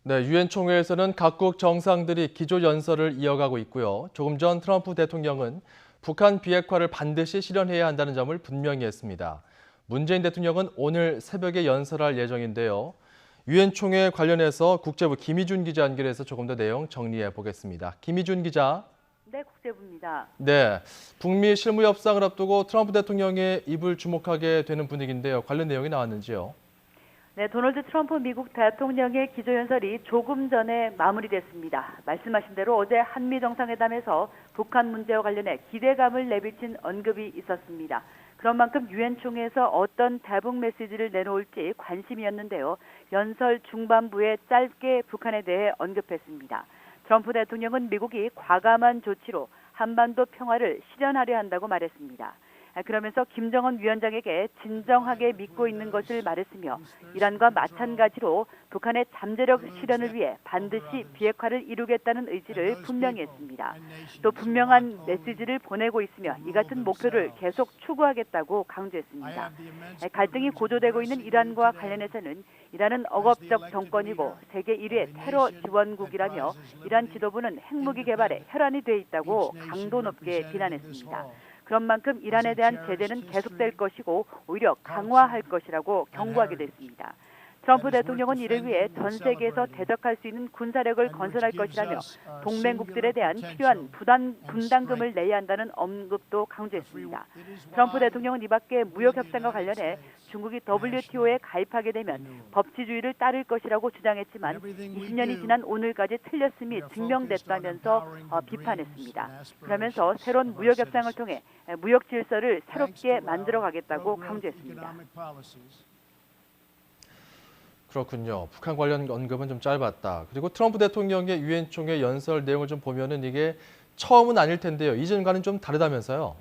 네, 유엔 총회에서는 각국 정상들이 기조연설을 이어가고 있고요. 조금 전 트럼프 대통령은 북한 비핵화를 반드시 실현해야 한다는 점을 분명히 했습니다. 문재인 대통령은 오늘 새벽에 연설할 예정인데요. 유엔 총회 관련해서 국제부 김희준 기자 연결해서 조금 더 내용 정리해 보겠습니다. 김희준 기자. 네, 국제부입니다. 네, 북미 실무 협상을 앞두고 트럼프 대통령의 입을 주목하게 되는 분위기인데요. 관련 내용이 나왔는지요? 네, 도널드 트럼프 미국 대통령의 기조연설이 조금 전에 마무리됐습니다. 말씀하신 대로 어제 한미 정상회담에서 북한 문제와 관련해 기대감을 내비친 언급이 있었습니다. 그런 만큼 유엔 총회에서 어떤 대북 메시지를 내놓을지 관심이었는데요. 연설 중반부에 짧게 북한에 대해 언급했습니다. 트럼프 대통령은 미국이 과감한 조치로 한반도 평화를 실현하려 한다고 말했습니다. 그러면서 김정은 위원장에게 진정하게 믿고 있는 것을 말했으며 이란과 마찬가지로 북한의 잠재력 실현을 위해 반드시 비핵화를 이루겠다는 의지를 분명히 했습니다. 또 분명한 메시지를 보내고 있으며 이 같은 목표를 계속 추구하겠다고 강조했습니다. 갈등이 고조되고 있는 이란과 관련해서는 이란은 억압적 정권이고 세계 1위의 테러 지원국이라며 이란 지도부는 핵무기 개발에 혈안이 돼 있다고 강도 높게 비난했습니다. 그런 만큼 이란에 대한 제재는 계속될 것이고 오히려 강화할 것이라고 경고하기도 했습니다. 트럼프 대통령은 이를 위해 전 세계에서 대적할 수 있는 군사력을 건설할 것이라며 동맹국들에 대한 필요한 분담금을 내야 한다는 언급도 강조했습니다. 트럼프 대통령은 이 밖에 무역 협상과 관련해 중국이 WTO에 가입하게 되면 법치주의를 따를 것이라고 주장했지만 20년이 지난 오늘까지 틀렸음이 증명됐다면서 비판했습니다. 그러면서 새로운 무역 협상을 통해 무역 질서를 새롭게 만들어가겠다고 강조했습니다. 그렇군요. 북한 관련 언급은 좀 짧았다. 그리고 트럼프 대통령의 유엔 총회 연설 내용을 좀 보면은 이게 처음은 아닐 텐데요. 이전과는 좀 다르다면서요.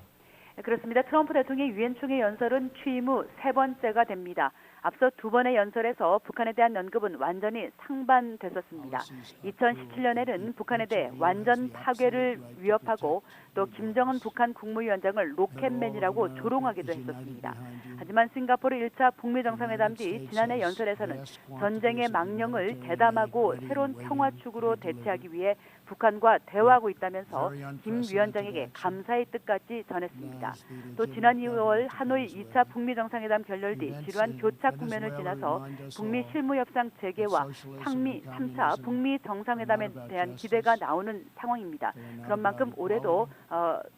그렇습니다. 트럼프 대통령의 유엔 총회 연설은 취임 후 세 번째가 됩니다. 앞서 두 번의 연설에서 북한에 대한 언급은 완전히 상반됐었습니다. 2017년에는 북한에 대해 완전 파괴를 위협하고 또 김정은 북한 국무위원장을 로켓맨이라고 조롱하기도 했었습니다. 하지만 싱가포르 1차 북미 정상회담 뒤 지난해 연설에서는 전쟁의 망령을 대담하고 새로운 평화 축으로 대체하기 위해 북한과 대화하고 있다면서 김 위원장에게 감사의 뜻까지 전했습니다. 또 지난 2월 하노이 2차 북미 정상회담 결렬 뒤 지루한 교착 국면을 지나서 북미 실무 협상 재개와 상미 3차 북미 정상회담에 대한 기대가 나오는 상황입니다. 그런 만큼 올해도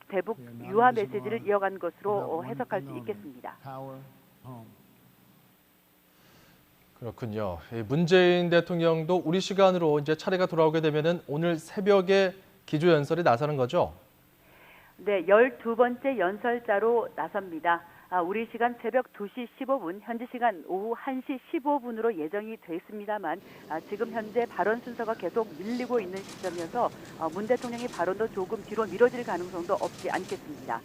대북 유화 메시지를 이어간 것으로 해석할 수 있겠습니다. 그렇군요. 문재인 대통령도 우리 시간으로 이제 차례가 돌아오게 되면은 오늘 새벽에 기조연설에 나서는 거죠? 네, 12번째 연설자로 나섭니다. 우리 시간 새벽 2시 15분, 현지 시간 오후 1시 15분으로 예정이 돼 있습니다만 지금 현재 발언 순서가 계속 밀리고 있는 시점이어서 문 대통령의 발언도 조금 뒤로 미뤄질 가능성도 없지 않겠습니다.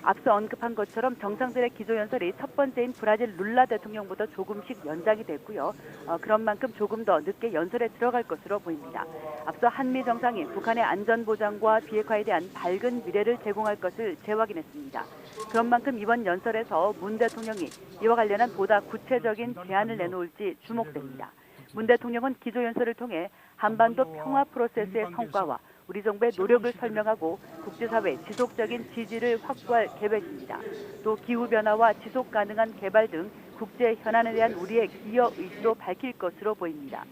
앞서 언급한 것처럼 정상들의 기조연설이 첫 번째인 브라질 룰라 대통령보다 조금씩 연장이 됐고요. 그런 만큼 조금 더 늦게 연설에 들어갈 것으로 보입니다. 앞서 한미 정상이 북한의 안전보장과 비핵화에 대한 밝은 미래를 제공할 것을 재확인했습니다. 그런 만큼 이번 연설에서 문 대통령이 이와 관련한 보다 구체적인 제안을 내놓을지 주목됩니다. 문 대통령은 기조연설을 통해 한반도 평화 프로세스의 성과와 우리 정부의 노력을 설명하고 국제사회의 지속적인 지지를 확보할 계획입니다. 또 기후변화와 지속 가능한 개발 등 국제 현안에 대한 우리의 기여 의지도 밝힐 것으로 보입니다.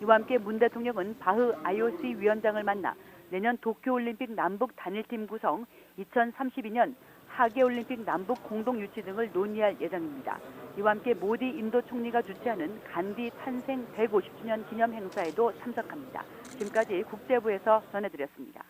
이와 함께 문 대통령은 바흐 IOC 위원장을 만나 내년 도쿄올림픽 남북 단일팀 구성, 2032년 하계올림픽 남북 공동 유치 등을 논의할 예정입니다. 이와 함께 모디 인도 총리가 주최하는 간디 탄생 150주년 기념 행사에도 참석합니다. 지금까지 국제부에서 전해드렸습니다.